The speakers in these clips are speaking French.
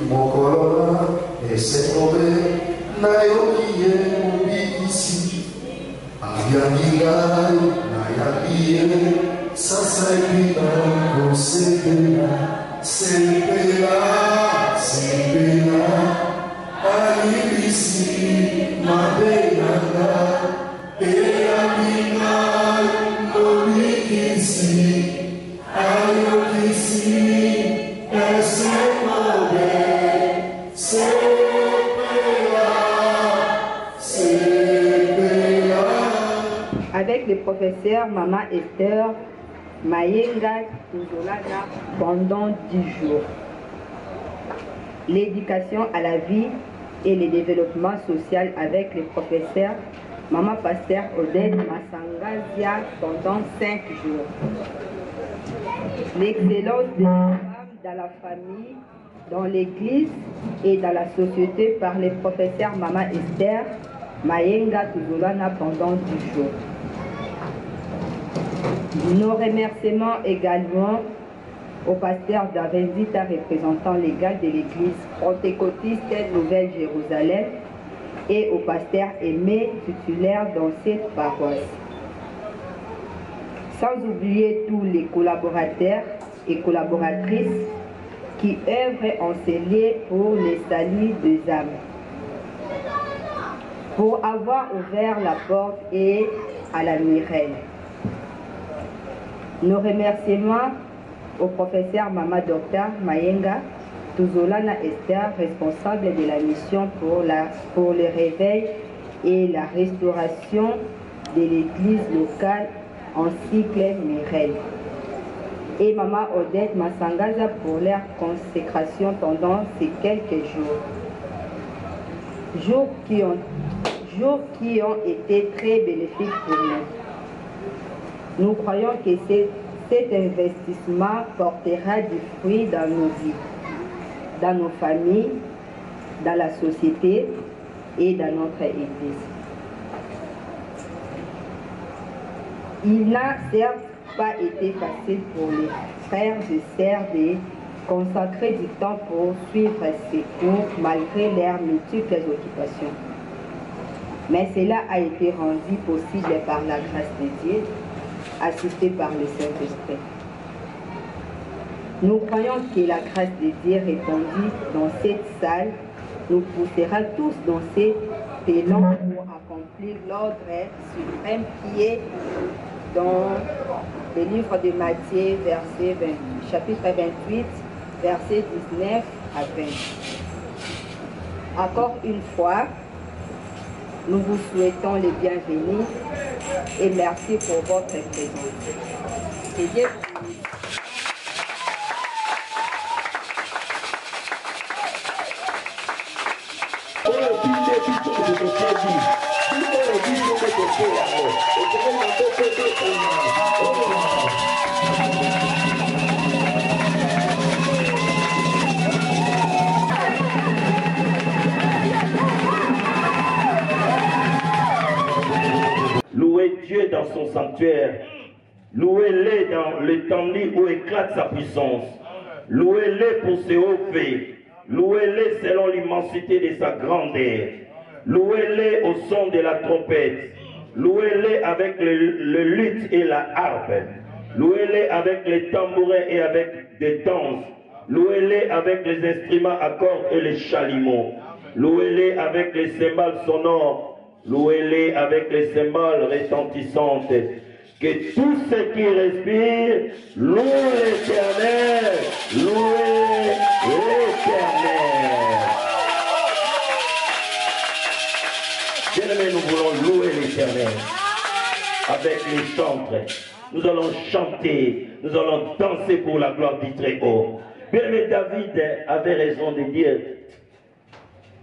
Mokolona et c'est mauvais, Nayoki et ici. Avianigai, Nayakie, Sasakina, Kosepela, Sepela, Sepela, Alibisi, Mabeyaga, Eamina, Nobikisi, Ayokisi, et c'est mauvais, Sepela, Sepela. Avec le professeur Maman Esther Mayenga Tuzolana pendant 10 jours. L'éducation à la vie et le développement social avec le professeur Maman Pasteur Odette Masangazia pendant 5 jours. L'excellence des femmes dans la famille, dans l'église et dans la société par le professeur Maman Esther Mayenga Tuzolana pendant 10 jours. Nos remerciements également au pasteur Davenzita, représentant légal de l'église pentecôtiste Nouvelle-Jérusalem, et au pasteur Aimé, titulaire dans cette paroisse. Sans oublier tous les collaborateurs et collaboratrices qui œuvrent en ce lieu pour le salut des âmes. Pour avoir ouvert la porte et à la Mireille. Nos remerciements au professeur Mama Docteur Mayenga Tuzolana Esther, responsable de la mission pour le réveil et la restauration de l'église locale en cycle Mireille. Et Mama Odette Masangaza pour leur consécration pendant ces quelques jours. Jours qui ont été très bénéfiques pour nous. Nous croyons que cet investissement portera du fruit dans nos vies, dans nos familles, dans la société et dans notre Église. Il n'a certes pas été facile pour les frères et sœurs de consacrer du temps pour suivre ces cours malgré leurs multiples occupations. Mais cela a été rendu possible par la grâce de Dieu, assisté par le Saint-Esprit. Nous croyons que la grâce de Dieu répandue dans cette salle nous poussera tous dans cet élan pour accomplir l'ordre suprême qui est dans le livre de Matthieu, chapitre 28, versets 19 à 20. Encore une fois, nous vous souhaitons les bienvenus et merci pour votre présence. Que Dieu vous bénisse. Louez Dieu dans son sanctuaire. Louez-le dans le temps où éclate sa puissance. Louez-le pour ses hauts faits. Louez-le selon l'immensité de sa grandeur. Louez-le au son de la trompette. Louez-le avec le luth et la harpe. Louez-le avec les tambourins et avec des danses. Louez-le avec les instruments à cordes et les chalumeaux. Louez-le avec les cymbales sonores. Louez-le avec les cymbales retentissantes. Que tous ceux qui respirent louent l'Éternel. Louez l'Éternel. Bien-aimés, nous voulons louer l'Éternel avec les chantres. Nous allons chanter, nous allons danser pour la gloire du Très-Haut. Bien-aimé, David avait raison de dire: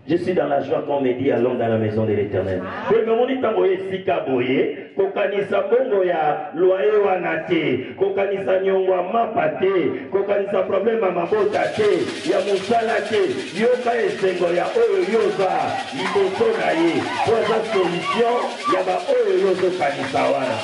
je suis dans la joie qu'on me dit allons dans la maison de l'Éternel. Mais mon itangoye sikaboye, kokanisa bongo ya loyer wanate, kokanisa nyongwa mapate, kokanisa problème mabota te, ya musala te, yoka esengo ya oyo yoza, liboso na ye, poza solution ya ba oyo yozo kanisa wana.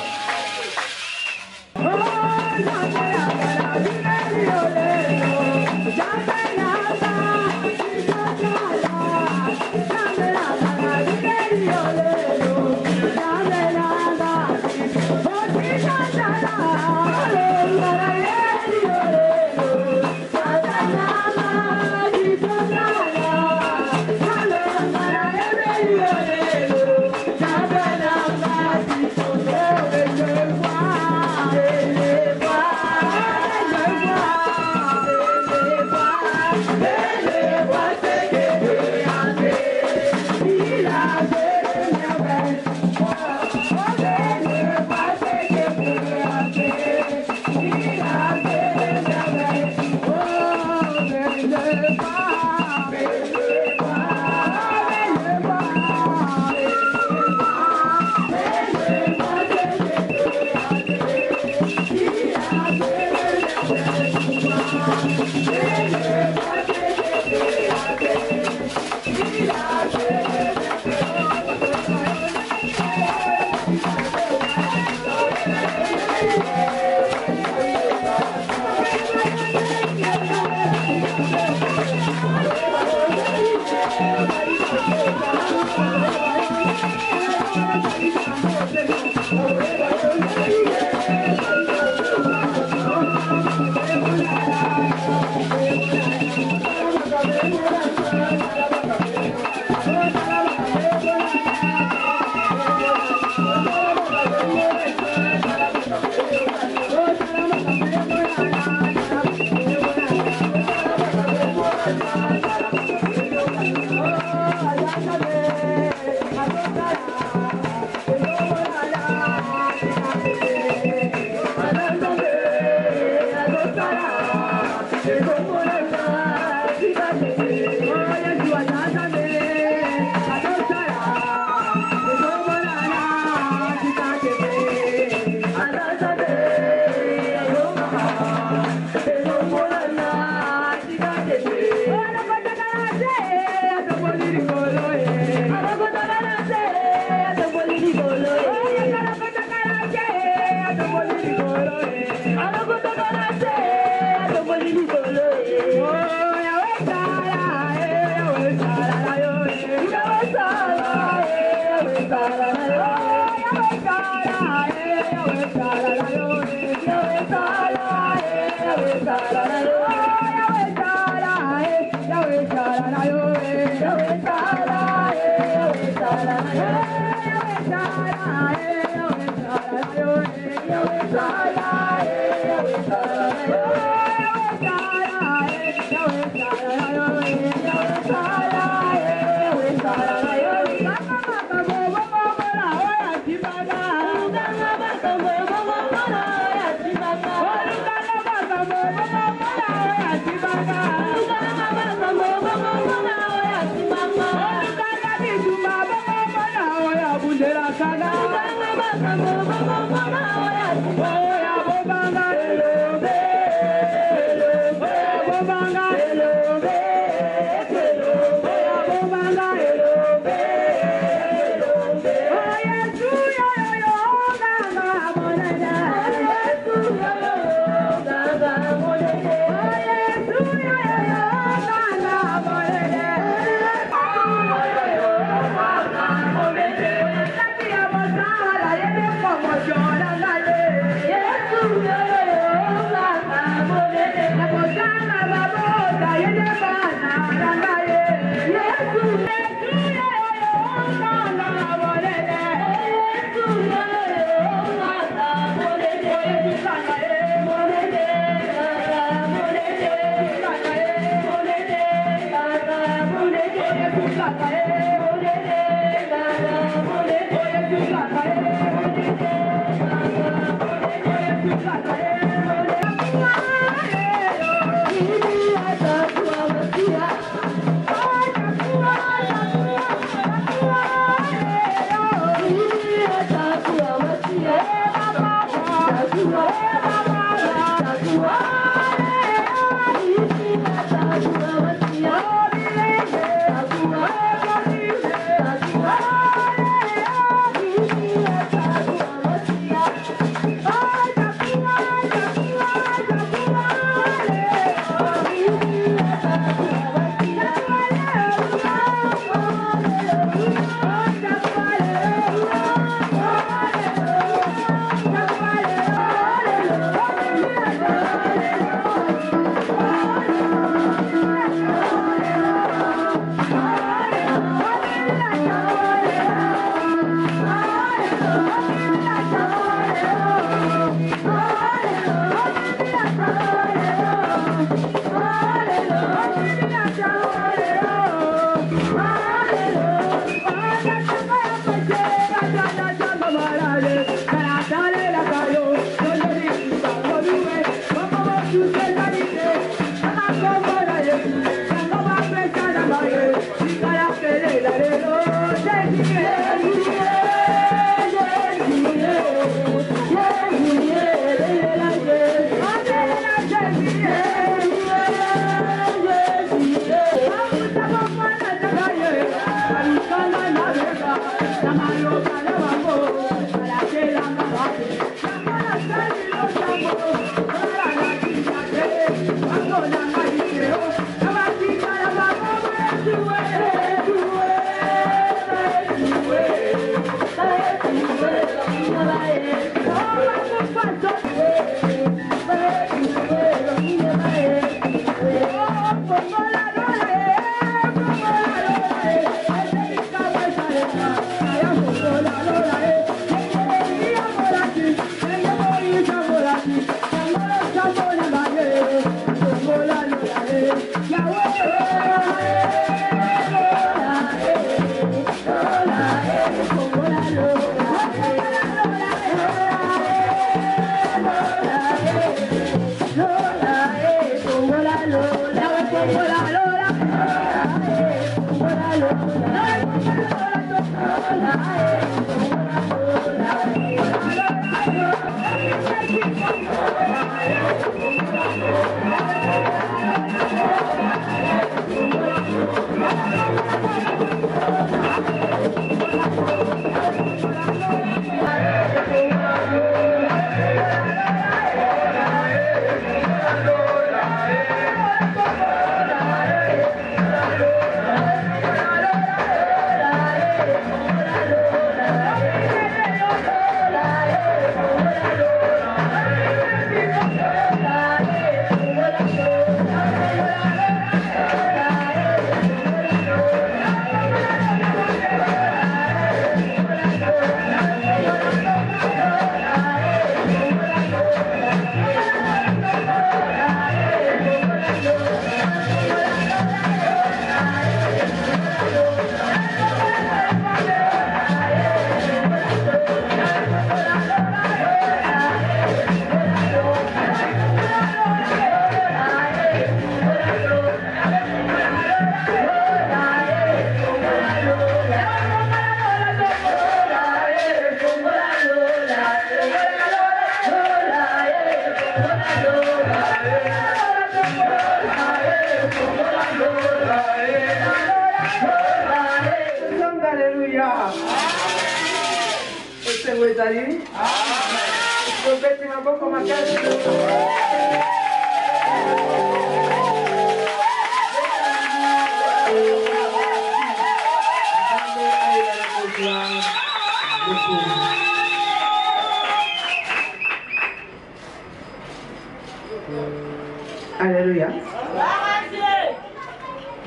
Alléluia.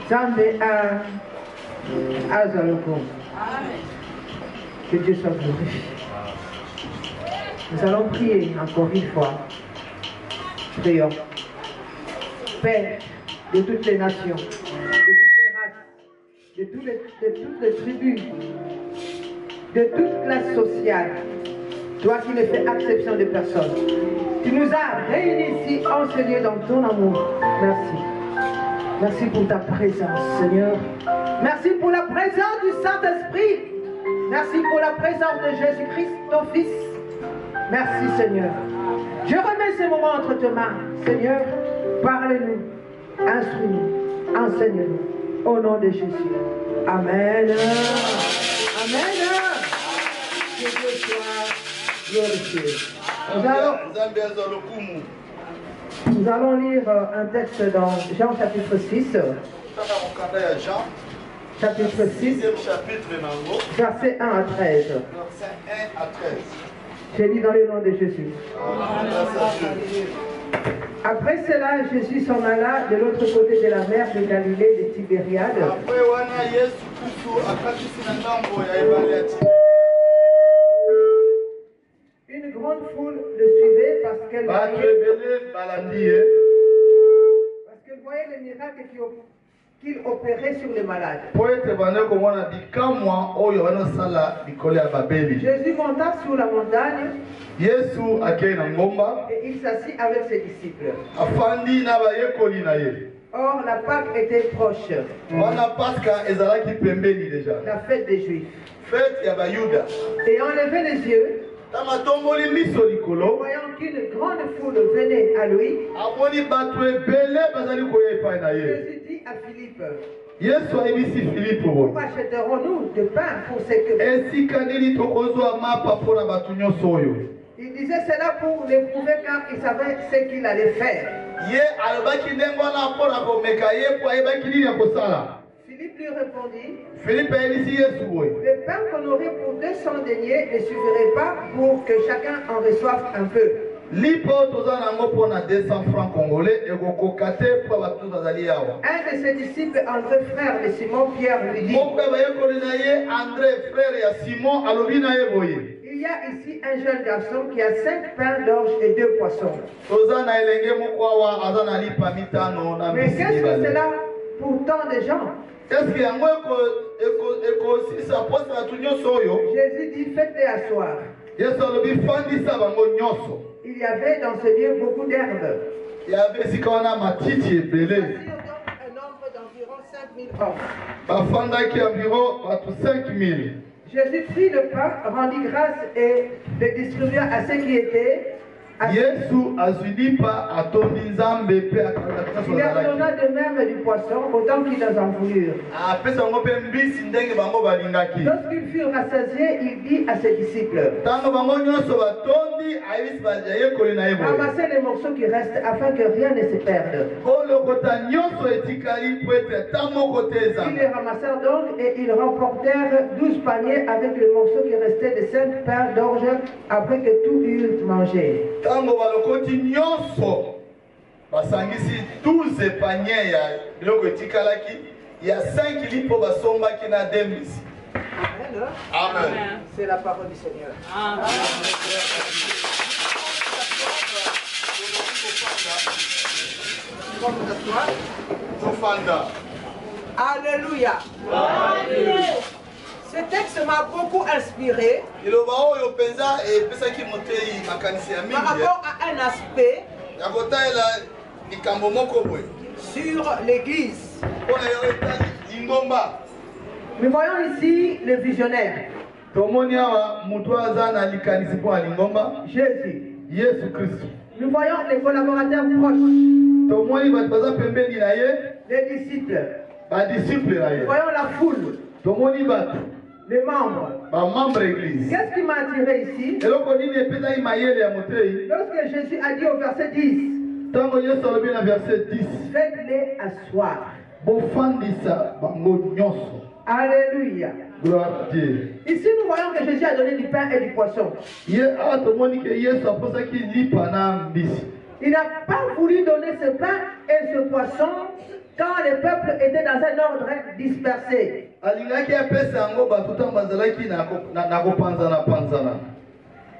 Zambé Azaloko. Que Dieu soit glorifié. Nous allons prier encore une fois. Prions. Père de toutes les nations, de toutes les races, de toutes les tribus, de toute classe sociale, toi qui ne fais exception de personne, tu nous as réunis ici enseignés dans ton amour. Merci. Merci pour ta présence, Seigneur. Merci pour la présence du Saint-Esprit. Merci pour la présence de Jésus-Christ, ton Fils. Merci, Seigneur. Je remets ces moments entre tes mains. Seigneur, parle-nous, instruis-nous, enseigne-nous. Au nom de Jésus. Amen. Amen. Que Dieu soit glorifié. Nous allons lire un texte dans Jean chapitre 6. Chapitre 6, verset 1 à 13. J'ai dit dans le nom de Jésus. Après cela, Jésus s'en alla de l'autre côté de la mer de Galilée de Tibériade. Une grande foule le suivait parce qu'elle voyait les miracles qu'il opérait sur les malades. Jésus monta sur la montagne et il s'assit avec ses disciples. Or, la Pâque était proche. La fête des Juifs. Et en levant les yeux, voyant qu'une grande foule venait à lui, Jésus dit à Philippe, où achèterons-nous de pain pour ces que... Il disait cela pour l'éprouver car il savait ce qu'il allait faire. Philippe lui répondit, le pain qu'on aurait pour 200 deniers ne suffirait pas pour que chacun en reçoive un peu. Un de ses disciples, André, frère de Simon Pierre, lui dit, il y a ici un jeune garçon qui a 5 pains d'orge et 2 poissons. Mais qu'est-ce que c'est là pour tant de gens? Jésus dit, faites-les asseoir. Il y avait dans ce lieu beaucoup d'herbes. Voici donc un nombre d'environ 5 000 hommes. bafandaki environ bato 5000. Jésus prit le pain, rendit grâce et le distribua à ceux qui étaient. Yesu azwilipa atondi nzambe pe akakatisa Il leur donna de même du poisson, autant qu'ils en voulurent. apesa bango mpe mbisi ndenge bango balingaki. Lorsqu'ils furent rassasiés, il dit à ses disciples, ntango bango nyonso batondi ayebisi bayekoli na ye boye ramassez les morceaux qui restent afin que rien ne se perde. kolokota nyonso etikali po ete ata moko te Ils les ezanga. ramassèrent donc et ils remportèrent 12 paniers avec les morceaux qui restaient de 5 pains d'orge après que tout eurent mangé. ntango balokoti nyonso basangisi 12 panier ya biloko etikalaki ya 5 lipo basombaki na 2 mbisi. Amen. C'est la parole du Seigneur. Amen. Tofanda. Alléluia. Ce texte m'a beaucoup inspiré liloba oyo mpenza epesaki motei makanisi ya par mingi rapport à un aspect ya kotalela likambo moko boye sur l'église. mpona yo etali lingomba. Nous voyons ici le visionnaire, tomoni awa moto aza na likanisi mpo ya lingomba Jésus. yesu kristu. Nous voyons les collaborateurs proches, tomoni bato baza pembeni na ye les disciples. badisiple na Nous ye. voyons la foule, tomoni bato les membres. bamembre église. Qu'est-ce qui m'a attiré ici? eloko nini epesaki mayele ya motei Lorsque Jésus a dit au verset 10, ntango yesu alobi na verset 10 faites-les asseoir. bofandisa bango nyonso. Alléluia. Gloire à Dieu. Ici, nous voyons que Jésus a donné du pain et du poisson. Ye awa tomoni ke yesu aposaki lipa na mbisi. Il n'a pas voulu donner ce pain et ce poisson quand le peuple était dans un ordre dispersé. alingaki apesa yango bato ntango bazalaki na kopanzana-panzana.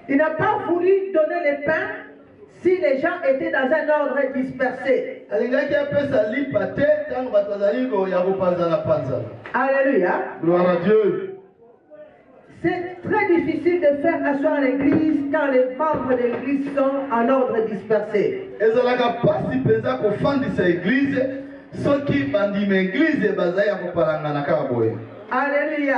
Il n'a pas voulu donner le pain si les gens étaient dans un ordre dispersé. alingaki apesa lipa te ntango bato bazali ya kopanzana-panzana. Alléluia. Gloire à Dieu. C'est très difficile de faire asseoir l'église quand les membres de l'église sont en ordre dispersé. ezalaka pasi mpenza kofandisa eglize soki bandima eglize bazali ya kopalangana kaka boye. Alléluia.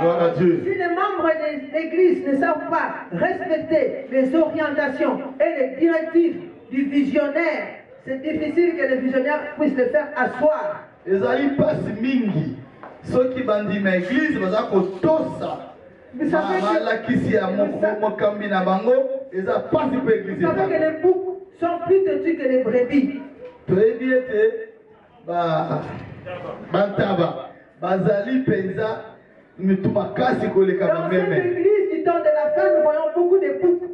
Gloire à Dieu. Si les membres de l'église ne savent pas respecter les orientations et les directives du visionnaire, c'est difficile que le visionnaire puisse le faire asseoir. ezali pasi mingi soki bandima eglize baza kotosa malakisi ya mokambi na bango eza pasi mpo eglize. Vous savez que les boucs sont plus têtus que les brebis. toyebi ete bantaba bazali mpenza mitu makasi koleka Dans cette bameme. église du temps de la fin, nous voyons beaucoup de boucs.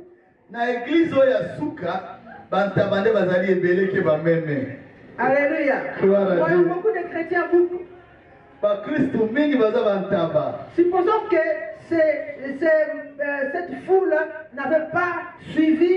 na eglize oyo ya suka bantaba nde bazali ebeleki bameme. Alléluia. Gloire à Nous voyons Dieu. beaucoup de chrétiens boucs. bakristu mingi baza bantaba. Supposons que cette foule n'avait pas suivi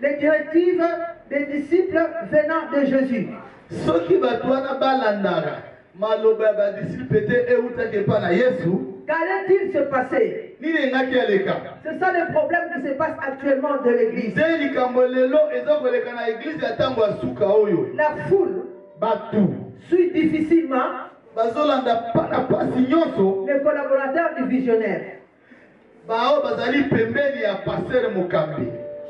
les directives des disciples venant de Jésus. soki bato wana balandaka maloba ya badisiple te eutaki epa na yesu Qu'allait-il se passer? nini engaki aleka. C'est ça le problème qui se passe actuellement de l'église. nde likambo lelo eza koleka na eglize ya ntango ya suka oyo La foule bato suit difficilement bazolanda mpana pasi nyonso les collaborateurs du visionnaire. bao bazali pembeni ya paster mokambi.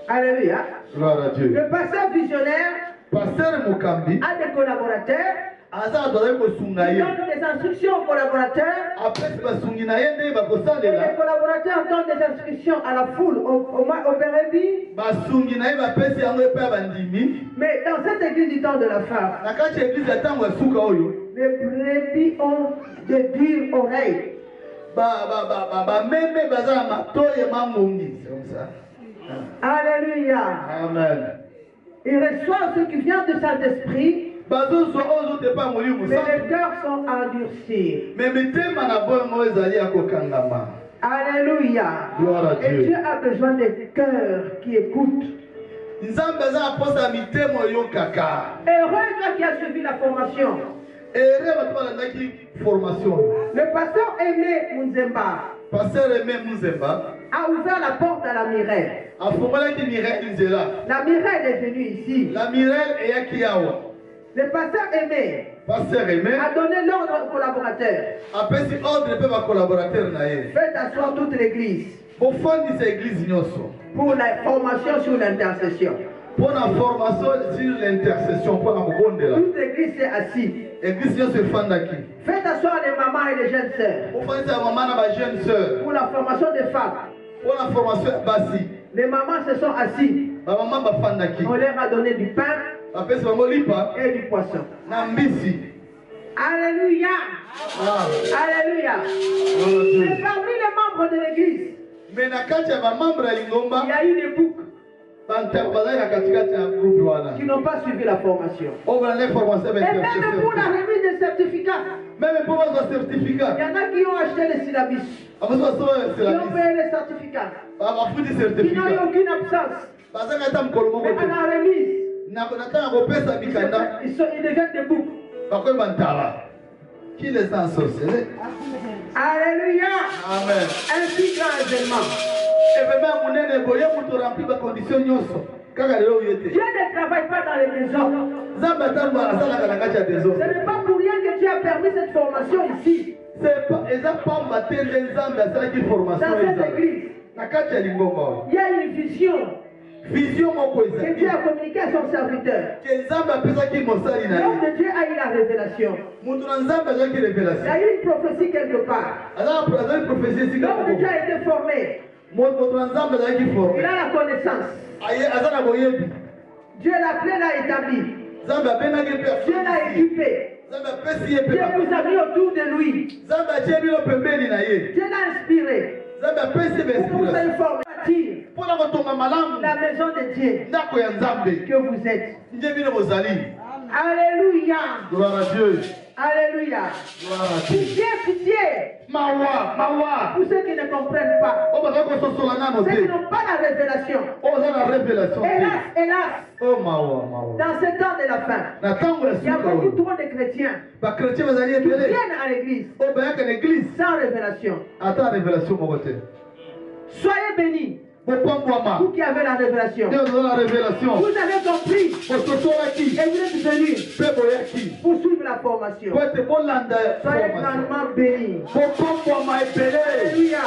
Alléluia. Gloire à Dieu. Le pasteur visionnaire paster mokambi a des collaborateurs. aza bato bazali kosunga Il ye donne des instructions aux collaborateurs. apesi basungi na ye nde Et les bakosalela collaborateurs donnent des instructions à la foule, au brebis. basungi na ye bapesi yango epai ya bandimi. Mais dans cette église du temps de la fin, na kati ya eglize ya ntango ya suka oyo les brebis ont de dures oreilles. bameme baza na matoyi mangongi. Alléluia. Amen. Ils reçoivent ce qui vient du Saint-Esprit, bazozwa oyo ozotepa molimo mais santu les cœurs sont endurcis. me mitema na bongo ezali ya kokangama. Alléluia. Gloire à Et Dieu. Dieu a besoin des cœurs qui écoutent. nzambe aza na posa ya mitema oyokaka. Heureux toi qui as suivi la formation. ere bato balandaki formation. Le pasteur Aimé Munzemba paster eme muzemba a ouvert la porte à la afungolaki mirele nzela. La Mireille est venue ici. la mirele eyaki awa. Le pasteur Aimé Pasteur Aimé a donné l'ordre aux collaborateurs. apesi ordre pe bakolaborateur na ye Faites asseoir toute l'église bofandisa église nyonso pour la formation sur l'intercession. mpona formation sur l'intercession mpona kobondela Toute l'église s'est assise. église nyonso efandaki Faites asseoir les mamans et les jeunes sœurs bofandisa mama na bajeune sœur pour la formation des femmes. mpona formation ya basi Les mamans se sont assises. bamama bafandaki On leur a donné du pain bapesi bango lipa et du poisson. na mbisi. Alléluia. Alléluia. Et parmi les membres de l'église, me na kati ya bamembre ya il lingomba y a eu des boucs bazali na katikati ya groupe wana qui n'ont pas suivi la formation. oyo balanda formation Et même pour la remise des certificats, meme mpo bazwa il y certificat en a qui ont acheté les syllabus, amosi qui basoa ont payé les certificats, bafuti qui n'ont eu certificat aucune absence. bazanga ata mokolo moko Mais à te la remise, natanga kopesa mikanda ils deviennent des boucs. bakoyeba ntaba qui les a ensorcelés. Alléluia. Amen. Un si grand événement. Événement ya monene boye moto rempli bacondition nyonso kaka lelo oyo Dieu ete ne travaille pas dans les désordres. nzambe atango asalaka na kati ya Ce désordre n'est pas pour rien que Dieu a permis cette formation ici, eza pamba te nde nzambe asalaki dans formation cette ezala église. na kati ya lingomba oyo Il y a une vision vision moko que Dieu ezali a communiquée à son serviteur. ke nzambe apesaki mosali na L'homme ye de Dieu a eu la révélation. moto na nzambe azalaki Il y a révélation eu une prophétie quelque part. azali prophésie esika L'homme de Dieu moko a été formé. moto na nzambe azalaki Il formé a la connaissance. aza na boyebi Dieu l'a appelé, l'a établi. nzambe abenaki mpe Dieu l'a équipé. nzambe apesi ye Dieu mpe vous a mis autour de lui. nzambe atie bino pembeni na ye Dieu l'a inspiré. nzambe apesi ye Pour que vous soyez bainspiration formés. Bâtir mpona kotonga malamu la maison de Dieu ndako ya nzambe que vous êtes. nde bino bozali Alléluia. gloire à Dieu Alléluia. gloire à Dieu Pitié, pitié. mawa Pour ceux qui ne comprennent pas. oyo bazali kososola nano Ceux qui te n'ont pas la révélation. oyo baza na révélation Hélas, te hélas, o mawa dans ce temps de la fin, na ntango ya il y a suka beaucoup oyo trop de chrétiens bakretien bazali qui ebele viennent à l'église oyo bayaka na église sans révélation. ata révélation moko te Soyez bénis, bopambwama vous qui avez la révélation. nde ozoza na révélation Vous avez compris bososolaki et vous êtes venus mpe boyaki pour suivre la formation. po ete bolanda Soyez formation grandement bénis. bopambwama ebele Alléluia.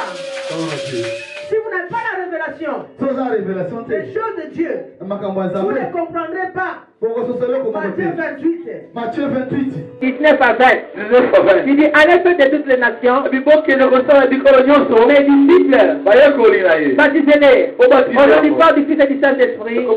Gloire à Dieu. Si vous n'avez pas la révélation, so oza na révélation te les choses de Dieu, na makambo ya vous ne nzambe comprendrez pas. bokososoli okomoko Matthieu te 28. Matthieu 28 19 à 20. 19 à 20. Il dit, allez faire de toutes les nations, bibokende kosala bikolo nyonso mes disciples, bayekoli na ye baptisez-les au nom du Père, du Fils et du Saint-Esprit,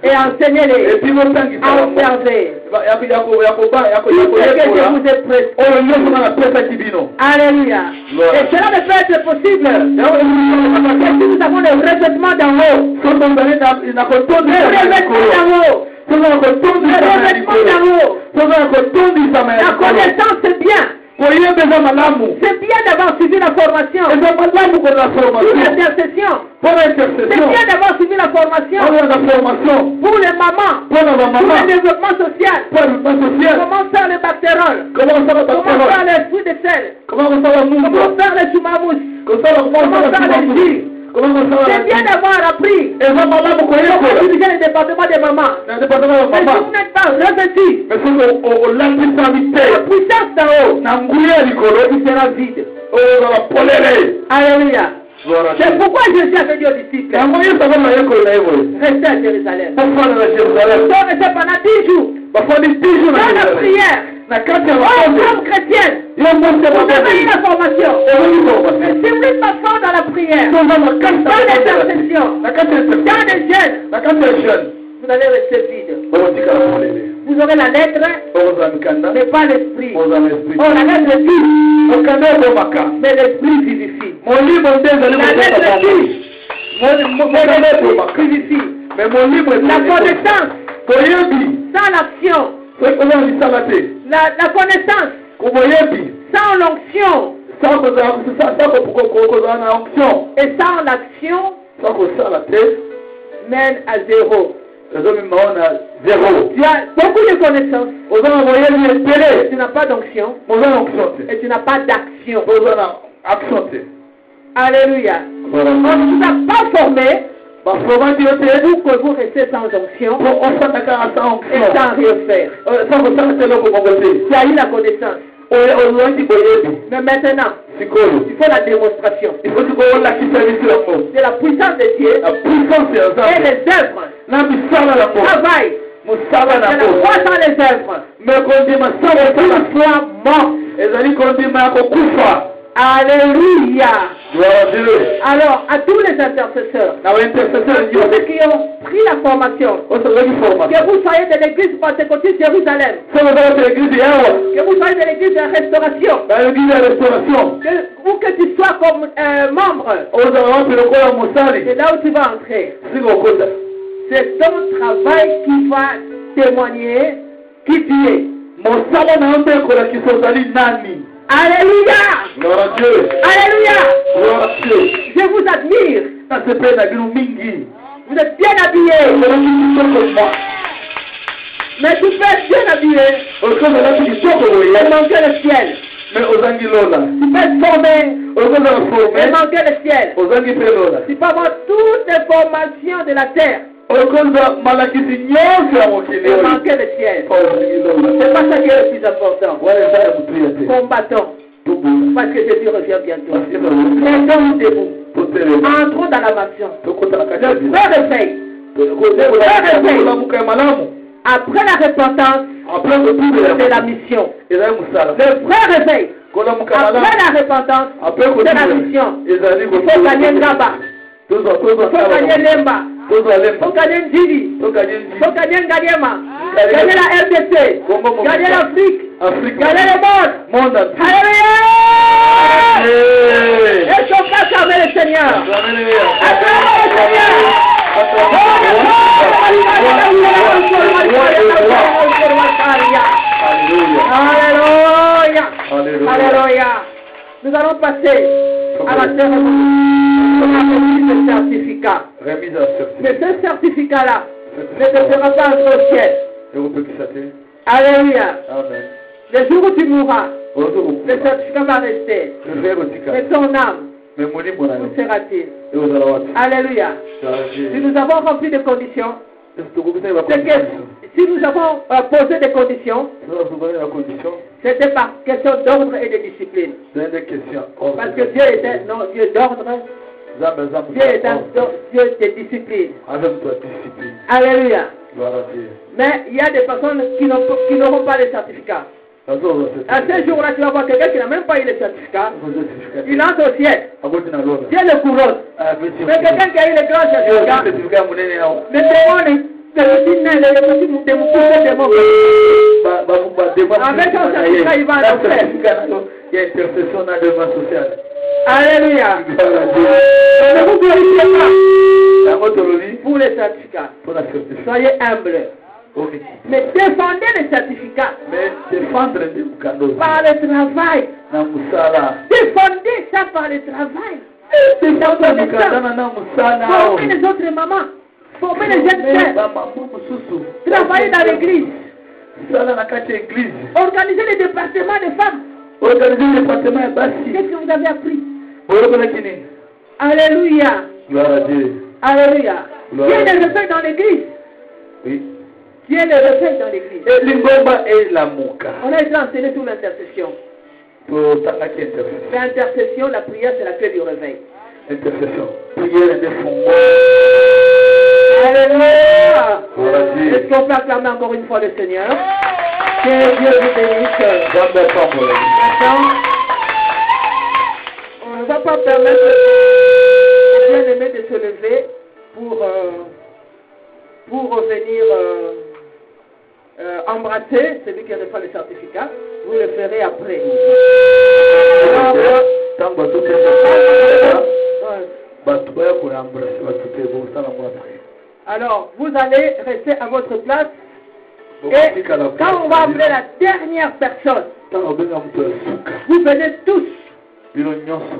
et enseignez-les epi botangisa à bango observer ya tout ce que je koyekola vous ai prescrit. oyo nyonso nga napesaki bino Alléluia. Gloire. Et cela ne peut être possible que si nous avons le revêtement d'en haut, soki ozali na le kotondisa na revêtement likolo d'en haut, soki na le kotondisa na revêtement likolo d'en haut. soki na kotondisama ya La likolo connaissance, c'est bien. koyeba eza malamu C'est bien d'avoir suivi la formation. eza malamu koza Pour formation l'intercession. mpona C'est intercession bien d'avoir suivi la formation. oyo na formation Pour les mamans. mpona Pour bamama le développement social. mpo développement social Comment faire les bactéroles. comment kosala Comment faire baparole les fruits de sel. comment kosala Comment mungu faire les chumamous. kosala Comment faire les jus. comment kosala C'est bien d'avoir appris. eza malamu Comment koyekola diriger le département des mamans. na département ya Mais si mama vous n'êtes pas revêtu, mais soki olatwisami la te puissance d'en haut, na nguya ya likolo il sera vide. ozala polele Alléluia. C'est pourquoi Jésus avait dit aux disciples, yango yesu aza mayekolo na ye boye restez à Jérusalem. bafanda na jérusalem Donc, c'est pendant 10 jours. bafandi 10 jours na Dans la jérusalem prière, na kati ya oh, bakonde femme chrétienne, yo mwasi ya vous avez eu babeli la formation. ozali Mais formation si vous n'êtes pas fort dans la prière, toza makasi dans l'intercession, na kati ya dans les jeunes, na kati ya jeune vous allez rester vide. bakotikala polele Vous aurez la lettre, okozala mikanda mais pas l'esprit. ozala esprit Oh, la lettre tue, okanda ebomaka mais l'esprit vivifie. molimo nde ezali La lettre koboma tue, mais l'esprit vivifie. me molimo La connaissance, koyebi sans l'action. soki ozala lisala te La connaissance, koboyebi sans l'onction. kozala na onction Et sans l'action, sa kosala te mène à zéro. ezomemao na zéro Tu as beaucoup de connaissances, oza na boyebi ebele tu n'as pas d'onction oza na onction te et tu n'as pas d'action. oza na action te Alléluia. On ne t'a pas formé Pour que vous restez sans onction et sans rien faire. Tu as eu la connaissance. Mais maintenant, il faut la démonstration de la puissance de Dieu et les œuvres. Travail. C'est la foi sans les œuvres. Une foi morte. Alléluia. Alors, à tous les intercesseurs, à tous ceux qui ont pris la formation, que vous soyez de l'église pentecôtiste Jérusalem, que vous soyez de l'église de la restauration, ou que tu sois comme membre, c'est là où tu vas entrer. C'est ton travail qui va témoigner qui tu es. Alléluia. Alléluia. Je vous admire. Vous êtes bien habillés. Mais tu peux être bien habillé. Et manquer le ciel. Tu peux être formé. Et manquer le ciel. Tu peux avoir toutes les formations de la terre. Et manquer le ciel. C'est pas ça qui est le plus important. Combattons. Parce que Jésus revient bientôt. Mettons-nous debout. Entrons dans la mission. Le vrai réveil. Après la repentance, c'est la mission. Le vrai réveil. Après la repentance, c'est la mission. Il faut gagner Ngaba. Il faut gagner Lemba. Il faut gagner Ndili. Il faut gagner Ngadiema. Gagner la RDC. Gagner l'Afrique. Gagner le monde. Alléluia. Et son place avec le Seigneur. Acclamez le Seigneur. Alléluia. Alléluia. Nous allons passer à la cérémonie de certificat. Mais ce certificat-là ne te fera pas entrer au ciel. Alléluia. Le jour où tu mourras, le certificat va rester. Mais ton âme, où sera-t-il? Alléluia. Si nous avons rempli des conditions, c'est que si nous avons posé des conditions, c'était par question d'ordre et de discipline. Parce que Dieu était non, Dieu d'ordre, Dieu est un Dieu de discipline. Alléluia. Mais il y a des personnes qui n'auront pas de certificat. À ce jour-là, tu vas voir quelqu'un qui n'a même pas eu le certificat. Il entre au ciel. Dieu le couronne. Mais quelqu'un qui a eu le grand certificat, le démon, avec son certificat, il va en enfer. Alléluia. Ne vous glorifiez pas pour les certificats. Soyez humbles. Mais défendez les certificats par le travail. Défendez ça par le travail. Formez les autres mamans. Formez les jeunes frères. Travaillez dans l'église. Organisez les départements de femmes. Qu'est-ce que vous avez appris? Alléluia. Alléluia. Qui est le recueil dans l'église? Oui. Qui est le recueil dans l'église? On a été enseigné sur l'intercession. L'intercession, la prière, c'est la clé du réveil. Intercession. Prière des fonds. Alléluia. Est-ce qu'on peut acclamer encore une fois le Seigneur? Que Dieu vous bénisse. Maintenant, on ne va pas permettre aux bien-aimés de se lever pour revenir embrasser celui qui reçoit le certificat. Vous le ferez après. Alors, vous allez rester à votre place. Et quand on va appeler la dernière personne, vous venez tous.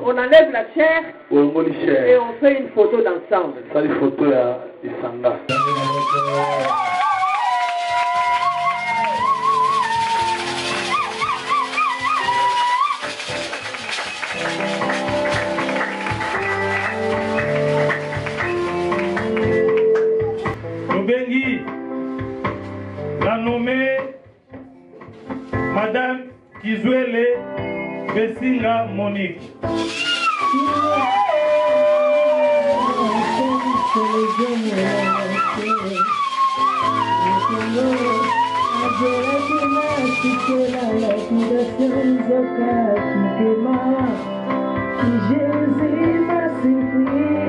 On enlève la chair et on fait une photo d'ensemble. Moninga Monique.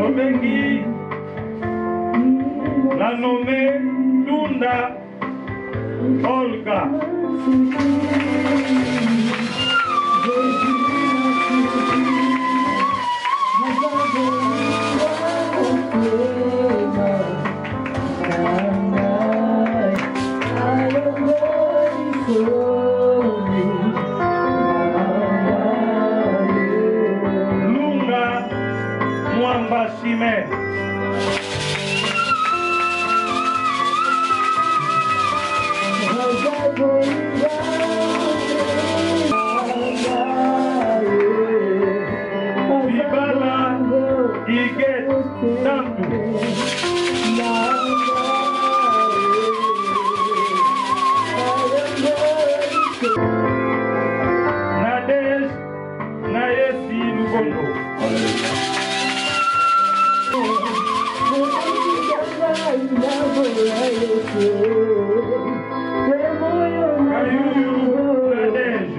Obengi la nommée Tunda Olga. Lunga Mwamba Chimé. Bibala Iget Santu. Nadej Nayesi Lugondo. Kayuyu Nadej.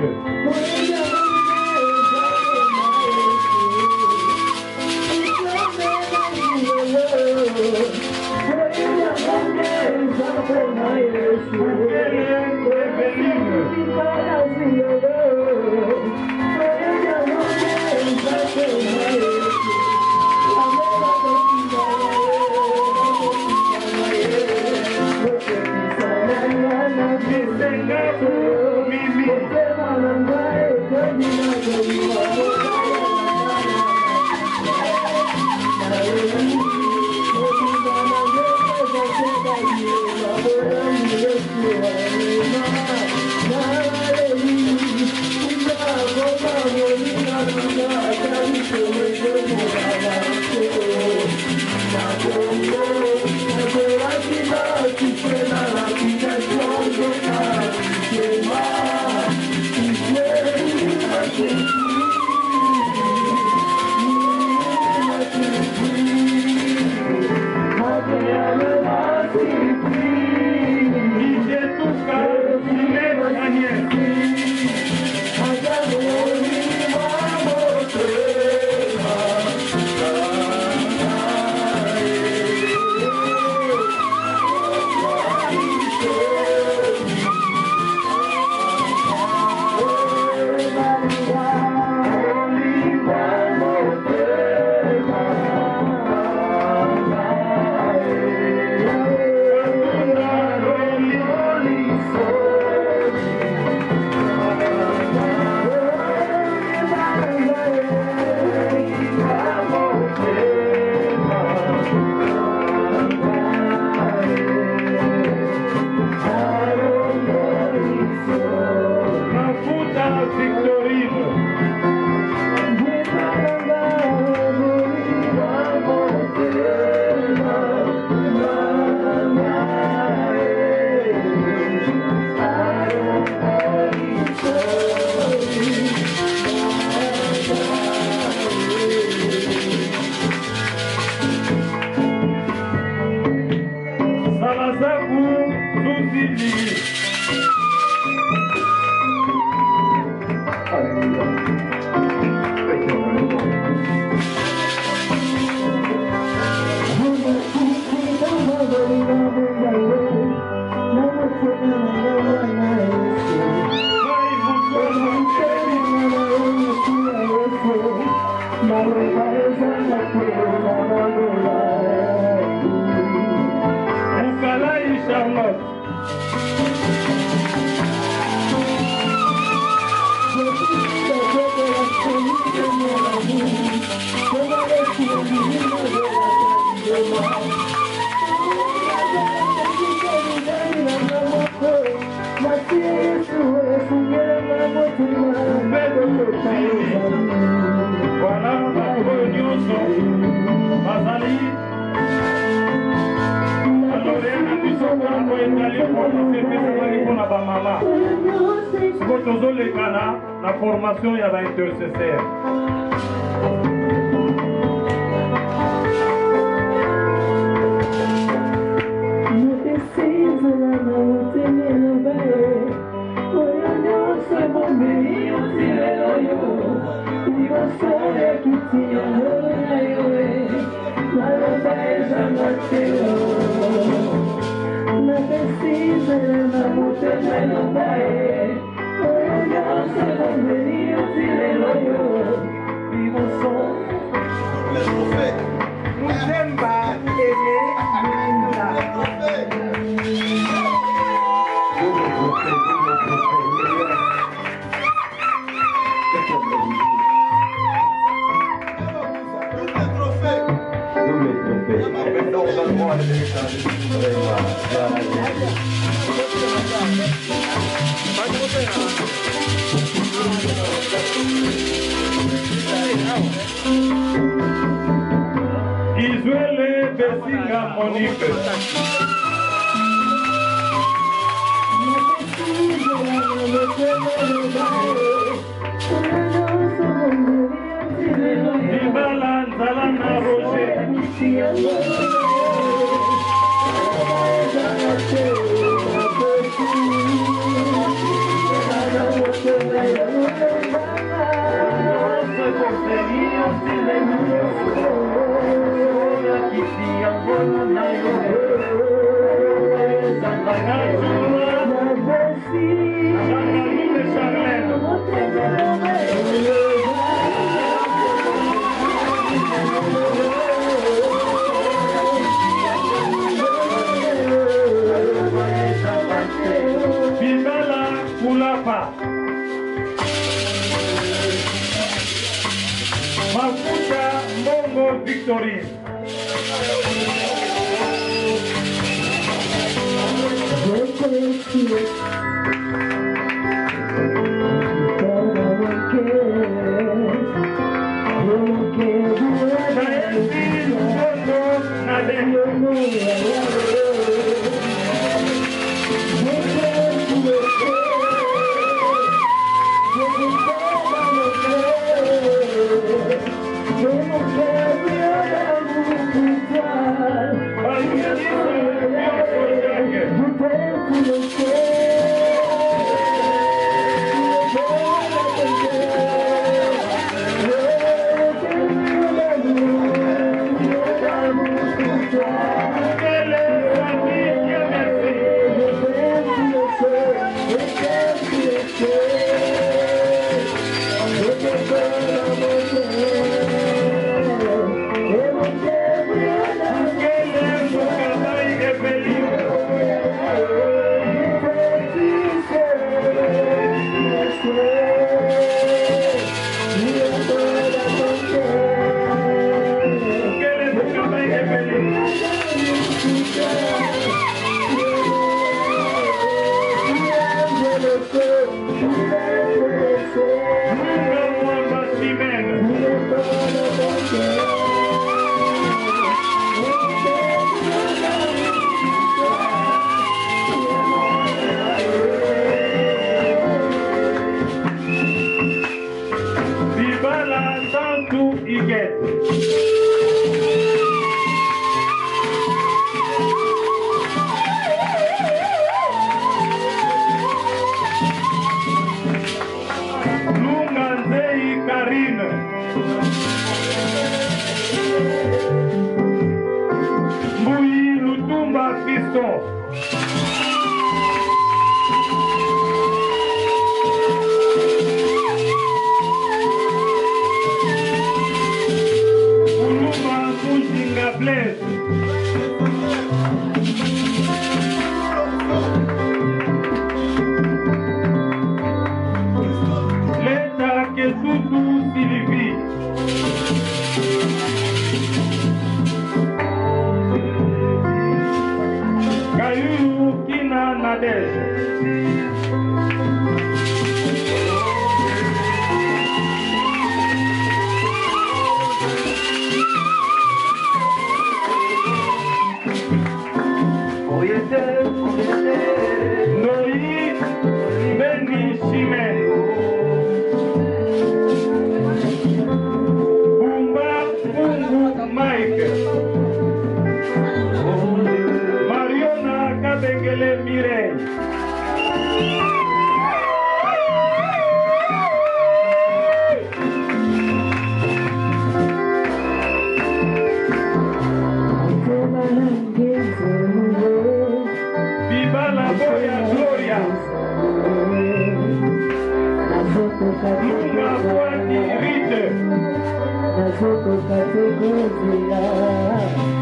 Tozolekana na formation ya baintercesseur. Isuele Besinga Monique. Ibala Nzalana Roger. Bibala Kulapa. Mafuta Mbongo Victorine.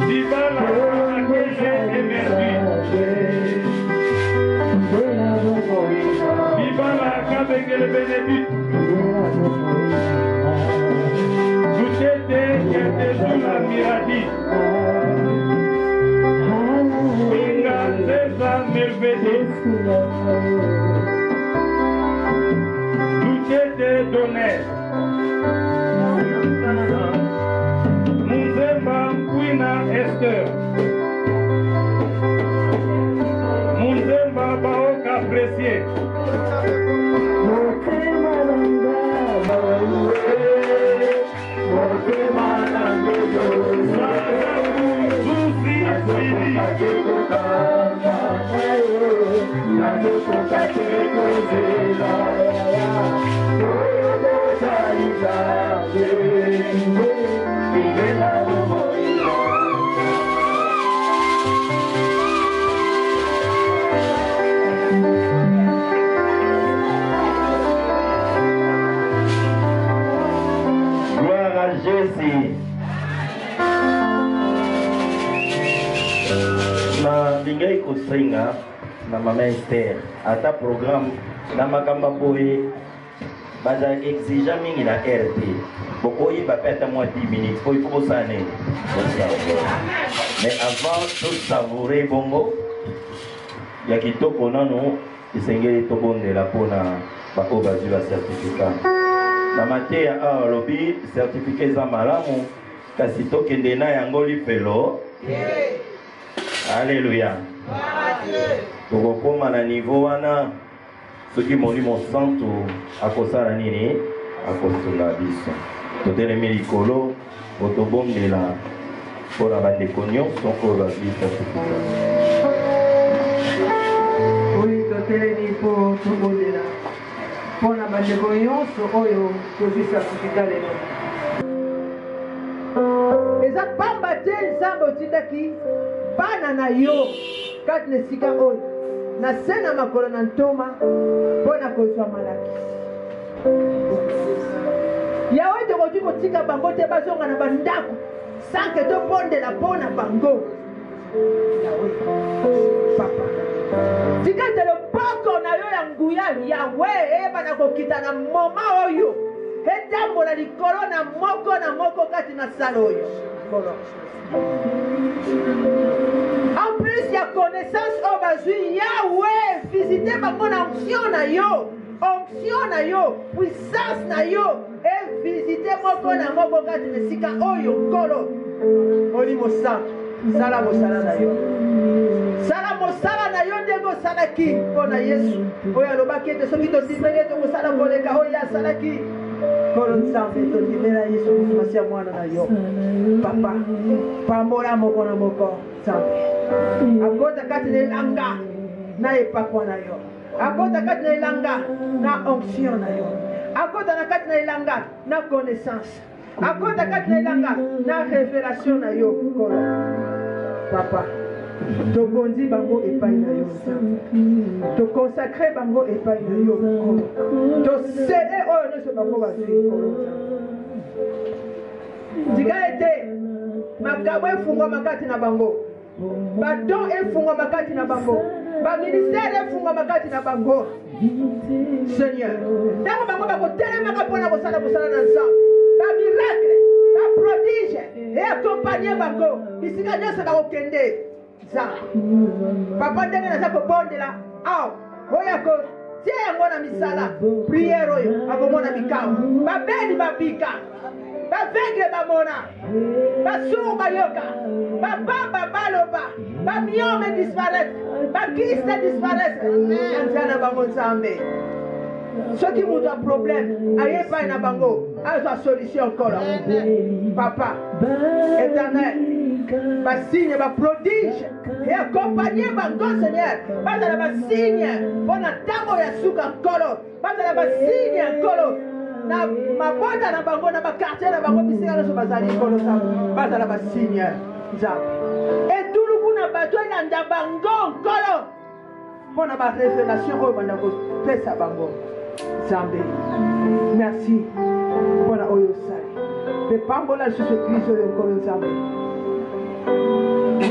Bibala Akele Énergie. Bibala Kabengele Bénédicte. Doutete Yatezula Miradi. Inga César Merveilleux. Doutete Donner. Munzemba Quina Esther. Munzemba Baoka Precier. Gloire à Jésus. Na ndingai kusenga na mama Esther ata programme na makamba boye baza exigent mingi na RT bokoyi bapeta moi 10 minutes po ipo sane mais avant tout savourer bongo ya kitoko nano isengeli tobondela pona bako bazwi ba certificat na mateya a lobby certificat za malamu kasi tokende na yango lifelo. Alléluia. Tokokoma na niveau wana soki molimo santo akosala nini akosunga biso totelemi likolo otobondela mpona bandeko nyonso oyo bazwi certificat. Oui, totelemi mpo tobondela mpona bandeko nyonso oyo tozwi certificat lelo. Eza pamba te nzambe otindaki bana na yo kati na esika oyo na se na makolo na ntoma mpo na kozwa malakisi. Yawe tokoki kotika bango te bazonga na bandako sanke tobondela mpo na bango. Yawe papa tika te loboko na yo ya nguya Yawe eyebana kokita na moma oyo etambola likolo na moko kati na sala oyo. En plus, il y a connaissance au bazui. Yahweh, visitez ma onction na yo. Onction na yo. Puissance na yo. Et visitez moko na moko kati na sika oyo kolo. Oli mosa. Sala mosala na yo. Sala mosala na yo ndego salaki. Pona Yesu. Oya lobaki ete soki tosimeli to mosala koleka oya salaki. Kolo nzambe tondimela Yesu kufumasia mwana na yo. Papa, pambola moko na moko nzambe. Akota kati na elanga na epakwa na yo. Akota kati na elanga na onction na yo. Akota na kati na elanga na connaissance. Akota kati na elanga na révélation na yo kolo. Papa, tobondi bango epai na yo nzambe. Toconsacre bango epai na yo kolo. Tosele oyo nyonso bango bazwi kolo nzambe. Tika ete makabo efungwa kati na bango. Badon efungwa makati na bango. Baministère efungwa makati na bango. Seigneur, ntango bango bakotelemaka mpona kosala na nzambe. Bamiracle, baprodige eakompagne bango bisika nyonso bakokende nzambe. Papa ndenge naza kobondela awa oyo akotie yango na misala priere oyo akomona bikambo babeli babika bavengre bamona basuru bayoka babamba baloba bamiome disparaître bakiste disparaître yanza na bango nzambe. Soki mutu a problème aye epai na bango azwa solution kolo. Papa éternel basigne baprodige et accompagner bango Seigneur bazala basigne mpona ntango ya suka nkolo bazala basigne nkolo na mabota na bango na bakartier na bango bisika nyonso bazali nkolo nzambe bazala basigne nzambe etuluku na bato elanda bango nkolo mpona barévélation oyo banda kopesa bango nzambe. Merci mpona oyo osali pepambola sur ce Christ de Kolosame.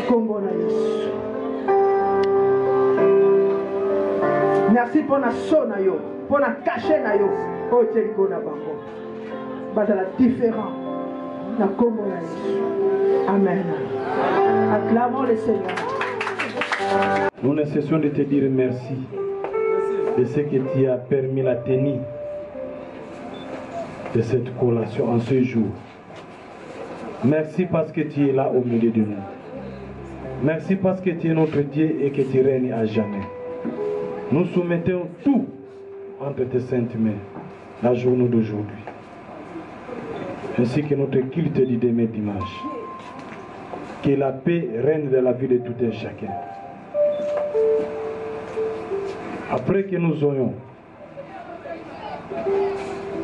Kombona Yesu. Merci pour la son na yo, pour la cacher na yo. Oh Tcheliko na bango. Bazala différent. Na Kombona Yesu. Amen. Acclamons le Seigneur. Nous ne cessons de te dire merci de ce que tu as permis la tenue de cette collation en ce jour. Merci parce que tu es là au milieu de nous. Merci parce que tu es notre Dieu et que tu règnes à jamais. Nous soumettons tout entre tes saintes mains, la journée d'aujourd'hui, ainsi que notre culte du demain dimanche. Que la paix règne dans la vie de tout un chacun. Après que nous aurions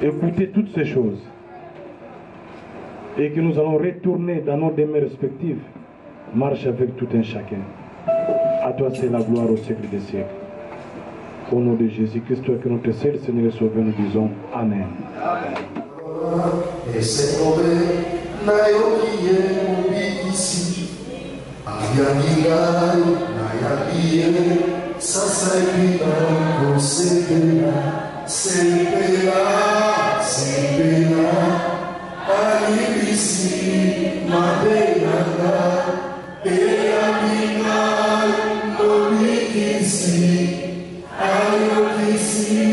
écouté toutes ces choses et que nous allons retourner dans nos demeures respectives, marche avec tout un chacun. À toi c'est la gloire au siècle des siècles. Au nom de Jésus-Christ, toi que notre seul Seigneur et Sauveur, nous disons Amen. Et c'est tombé, nayokiye mubisi, ayanigayo, nayakiye, sasa ipina kosepela, sepela, sepela, alibisi, mabenanga, eyanigayo, nobikisi, ayokisi,